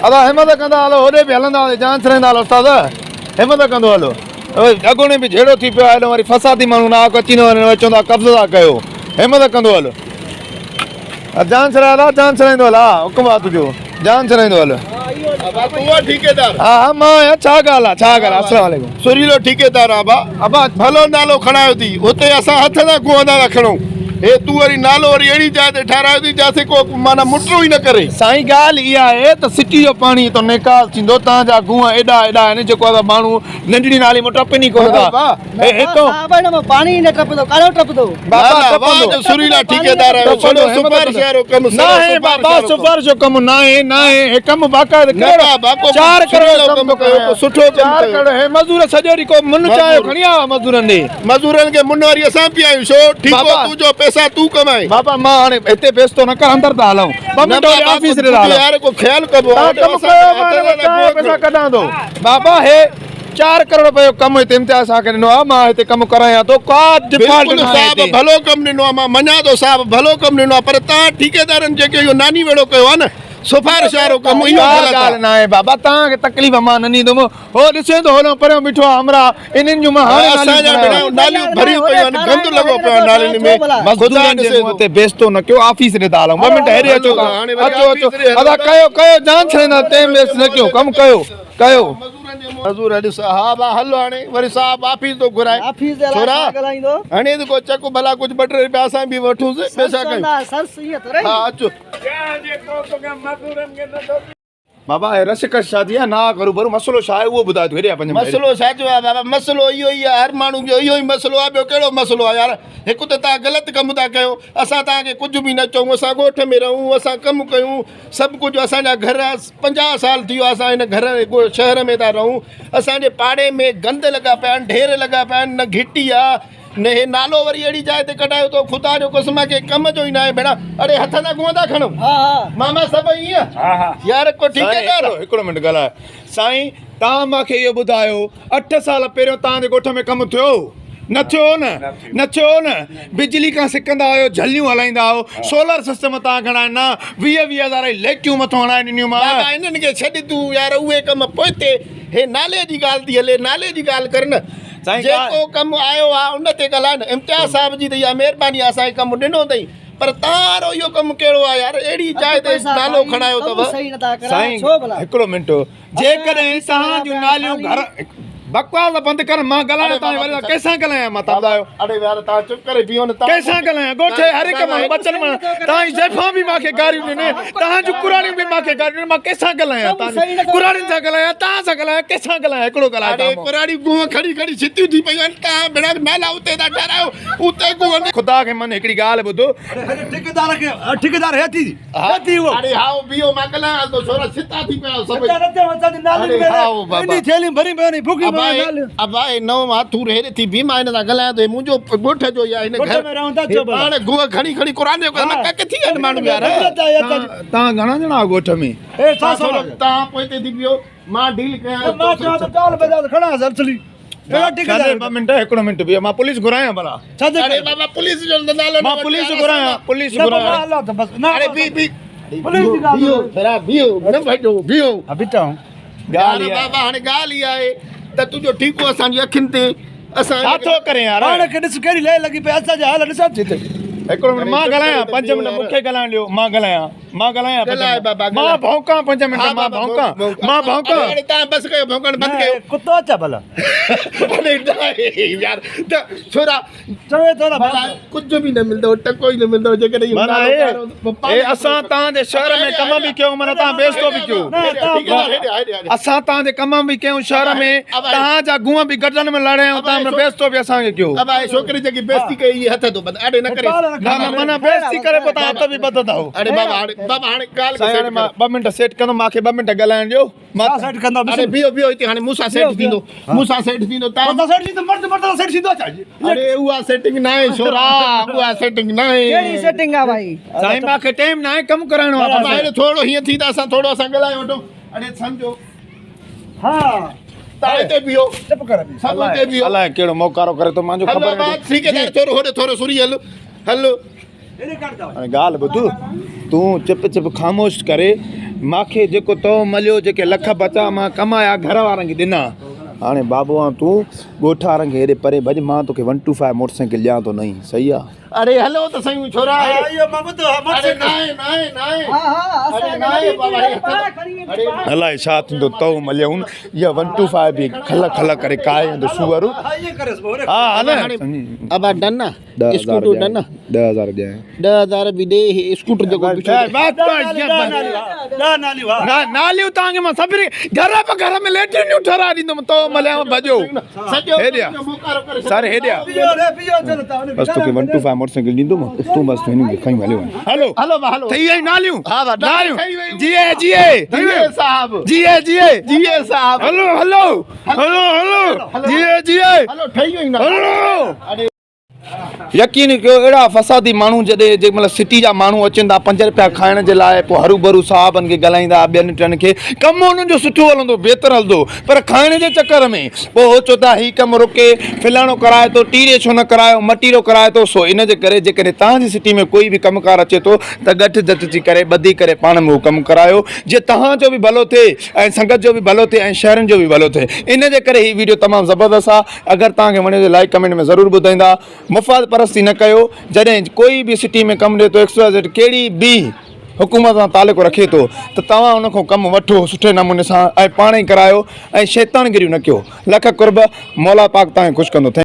अदा हिम्मत कंदा हलो होॾे बि हलंदा जान छॾींदा हलो उस्ताद हिम्मत कंदो हलो अॻूणे बि झेड़ो थी पियो आहे हेॾो वरी फसादी माण्हू नाक अची न वञे चवंदा कब्ज़ो था कयो हिम्मत कंदो हलो जान छॾाईंदा जान छॾाईंदो हल हा हुकुम आहे तुंहिंजो जान छॾाईंदो हल ठेकेदार हा हा मां आहियां छा ॻाल्हि आहे छा ॻाल्हि आहे अस्सलाम वालेकुम सुरीलो ठेकेदार आहे अबा भलो नालो खणायो थी हुते असां हथ सां कुहंदा था खणूं हे तूं वरी नालो वरी अहिड़ी जाइ ते ठारायो थी जिते को माना मुटो ई न करे साईं ॻाल्हि इहा आहे त सिटी जो पाणी तो निकाल थींदो तव्हांजा गुआ एॾा आहिनि जेको आहे माण्हू नंढड़ी नाली में टपनि ई कोन था पाणी न टपंदो काॾो टपंदो सुरीला ठेकेदार सुपारिश वारो कमु न आहे बाबा सुपारिश जो कमु न आहे हे कमु बाक़ाइदा 4 करोड़ कमु कयो सुठो 4 करोड़ हे मज़दूर सॼो ॾींहुं को मुन चाहियो खणी आयो मज़दूरनि खे मुन वरी असां पी आहियूं छो ठीकु तुंहिंजो पैसा तूं कमाए बाबा मां हाणे हिते बेस्तो न कर अंदर था हलूं ऑफिस रे यार को ख्याल कबो पैसा कढां थो बाबा हे 4 करोड़ रुपए जो कमु हिते इम्तियाज़ सां ॾिनो आहे मां हिते कमु करायां थो का डिफॉल्ट न आहे भलो कमु ॾिनो आहे मां मञा थो साहब भलो कमु ॾिनो आहे पर तव्हां ठेकेदारनि जेके इहो नानी वेड़ो कयो आहे न सिफारिश वारो कमु इहो ॻाल्हि न आहे बाबा तव्हांखे तकलीफ़ मां न ॾींदुमि हो ॾिसे थो हलो परियों बीठो आहे हमरा इन्हनि जूं मां हाणे नालियूं भरियूं पियूं आहिनि गंद लॻो पियो आहे नालियुनि में मज़दूरनि जे मुंहं ते बेस्तो न कयो ऑफिस ॾे था हलूं 2 मिंट हेॾे अचो अचो अदा कयो जान छॾींदा टाइम वेस्ट न कयो कमु कयो मज़दूर हा भा हलो हाणे वरी साहब ऑफिस तो घुराए हाणे को चको भला कुछ 2 रुपया असां बि वठूंसि पैसा कयूं हा अचो बाबा रश कश शादी आहे ना करूं भरू मसलो छा आहे उहो ॿुधायो हेॾे पंज मसलो छा जो आहे बाबा मसलो इहो ई आहे हर माण्हू जो इहो ई मसलो आहे ॿियो कहिड़ो मसलो आहे यार हिकु त तव्हां ग़लति कमु था कयो असां तव्हांखे कुझु बि न चऊं असां ॻोठ में रहूं असां कमु कयूं सभु कुझु असांजा घर 50 साल थी वियो असां हिन घर शहर में था रहूं असांजे पाड़े में गंद लॻा पिया आहिनि ढेर लॻा पिया आहिनि न घिटी आहे न हे नालो वरी अहिड़ी जाइ ते कढायो थो ख़ुदा जो क़स्म के कम जो ई न आहे भेणा अरे हथ सां कुहंदा खणो मामा सभु ईअं यार को ठेकेदार हिकिड़ो मिंट ॻाल्हाए साईं तव्हां मूंखे इहो ॿुधायो 8 साल पहिरियों तव्हांजे ॻोठ में कमु थियो न थियो न बिजली खां सिकंदा हुयो झलियूं हलाईंदा हुओ सोलर सिस्टम तव्हां घणाए न 20,000 लेटियूं मथां हणाए ॾिनियूं मां इन्हनि खे छॾ तूं यार उहे कम पोइते हे नाले जी ॻाल्हि थी हले नाले जी ॻाल्हि कर न जेको कमु आयो आहे उन ते ॻाल्हाए न इम्तियाज़ साहिब जी त इहा महिरबानी असांखे कमु ॾिनो अथई पर तव्हां इहो कमु कहिड़ो आहे यार अहिड़ी जाइ ते नालो खणायो अथव साईं हिकिड़ो मिंट जेकॾहिं तव्हां जूं नालियूं घर बकवास बंदि कर मां ॻाल्हायां तव्हां वरी कंहिंसां ॻाल्हायां मां तव्हां ॿुधायो अरे यार तव्हां चुप करे बीहो न कंहिंसां ॻाल्हायां ॻोठे हर हिकु माण्हू बचनि मां तव्हांजी ज़ैफ़ां बि मूंखे गारियूं ॾिने तव्हांजूं कुराड़ियूं बि मूंखे गारियूं ॾिने मां कंहिंसां ॻाल्हायां तव्हांजी कुराड़ियुनि सां ॻाल्हायां तव्हां सां ॻाल्हायां कंहिंसां ॻाल्हायां हिकिड़ो ॻाल्हाए कुराड़ियूं गुह खड़ी छितियूं थी पयूं आहिनि तव्हां भेणा नाला उते था ठारायो उते गुह ख़ुदा खे मन हिकिड़ी ॻाल्हि ॿुधो ठेकेदार हेती अरे हाओ बीहो मां ॻाल्हायां थो छोरा छिता थी पिया सभई भाई नव माथू हेरे थी भी मां इन दा गलाया तो मुंजो गोठ जो या इन घर में रहंदा छो हाने गुआ खणी कुराने को न किथी आन माण्हू यार ता घणा ॼणा गोठ में ए सासो ता पोइते थी पियो मां डील कया मां चवा तो चाल बजा खड़ा असली ॿ मिंट हिकिड़ो मिंट बीहो मां पुलिस घुरायां भला अरे बाबा पुलिस जो नालो मां पुलिस घुरायां अरे बी पुलिस जी गाल बीहो न भाइजो बीहो अबिटा गाली बाबा हाने गाली आए त तुंहिंजो ठीकु असांजी अखियुनि ते असां छा थो करे यार हाणे के ॾिस कहिड़ी लय लॻी पई असांजे हाल ॾिसां थी हिकिड़ो मिंट मां ॻाल्हायां 5 मिंट मूंखे ॻाल्हाइण ॾियो मां ॻाल्हायां मां भौंकां 5 मिंट मां भौंकां अरे तव्हां बस कयो भौंकण बंदि कयो कुतो अचा भला अरे यार त छोरा चवे थो ना कुझु बि न मिलंदो टको ई न मिलंदो जेकॾहिं ए असां तव्हांजे शहर में कम बि कयूं माना तव्हां बेस्तो बि कयो असां तव्हांजे कम बि कयूं शहर में तव्हांजा गुआ बि गॾनि में लड़ायूं तव्हां बेस्तो बि असांखे कयो अब छोकिरी जेकी बेइज्जती कई हथ तो बंदि अड़े न करे माना बेइज्जती करे पोइ तव्हां हथ बि बधंदा हो अरे बाबा हाणे ॻाल्हि हाणे मां 2 मिंट सेट कंदो मूंखे 2 मिंट ॻाल्हाइण ॾियो मां सेट कंदो अरे बीहो हिते हाणे मूंसां सेट थींदो तव्हां सेट थींदो मर्द सेट थींदो अरे उहा सेटिंग न आहे छोरा उहा सेटिंग न आहे कहिड़ी सेटिंग आहे भाई साईं मूंखे टाइम न आहे कमु कराइणो आहे हाणे थोरो हीअं थी त असां थोरो ॻाल्हाए वठूं अरे सम्झो हा ताळे ते बीहो चुप कर सब ते बीहो अलाए कहिड़ो मोकारो करे तो मुंहिंजो ख़बर आहे ठीक है थोरो होॾे थोरो सुरी हलो हाणे ॻाल्हि ॿुध तूं चिप ख़ामोश करे मूंखे जेको तो मलियो जेके लख बचा मां कमाया घर वारनि खे ॾिना हाणे बाबू तूं ॻोठ वारनि खे हेॾे परे भॼ मां तोखे 125 मोटरसाइकिल ॾियां थो नई सही आहे अरे हलो त सही छोरा यो मां तो अरे नाए नाए नाए हाँ हाँ अरे नाए बाबा अलाए छा थींदो तओ मलियऊं इहा 125 बि खल खल करे काए वेंदो सूअर ये करस बोरे हा हले अब डन ना 10,000 स्कूटर डन ना 10,000 ॾियां 10,000 भी दे स्कूटर जो नाली वाह नालियूं तव्हांखे मां सभिनी घर में लेटरिनियूं ठहिराए ॾींदुमि तो मलिया भॼो हेॾिया सर हेॾिया पियो रे पियो चलता बस तोखे 125 मोटरसाइकिल ॾींदुमि तूं बस हिन खे खई हलियो हलो हलो बा हलो ठही वई नालियूं हा बा नालियूं जीए जीए जीए साहब जीए जीए जीए साहब हलो हलो हलो हलो जीए जीए हलो ठही वई ना हलो यकीन कयो अहिड़ा फसादी माण्हू जॾहिं जंहिं महिल सिटी जा माण्हू अचनि था 5 रुपया खाइण जे लाइ पोइ हरू भरू साहबनि खे ॻाल्हाईंदा ॿियनि टियनि खे कमु हुननि जो सुठो हलंदो बहितर हलंदो पर खाइण जे चकर में पोइ हो चओ था हीउ कमु रुके फिलाणो कराए थो टीरे छो न करायो मटीरो कराए थो सो इन जे करे जेकॾहिं तव्हांजी सिटी में कोई बि कमुकार अचे थो त गठ जटिजी करे ॿधी करे पाण में उहो कमु करायो जीअं तव्हांजो बि भलो थिए ऐं संगत जो बि भलो थिए ऐं शहरनि जो बि भलो थिए इन जे करे हीअ वीडियो तमामु ज़बरदस्त आहे अगरि तव्हांखे वणे त लाइक कमेंट में ज़रूरु ॿुधाईंदा मुफ़ाद परस्ती न कयो जॾहिं कोई बि सिटी में कमु ॾिए थो XYZ कहिड़ी बि हुकूमत सां तालुक़ु रखे थो त तव्हां उन खां कमु वठो सुठे नमूने सां ऐं पाण ई करायो ऐं शैतानगिरियूं न कयो लख कुर्ब मौला पाक तव्हांखे ख़ुशि कंदो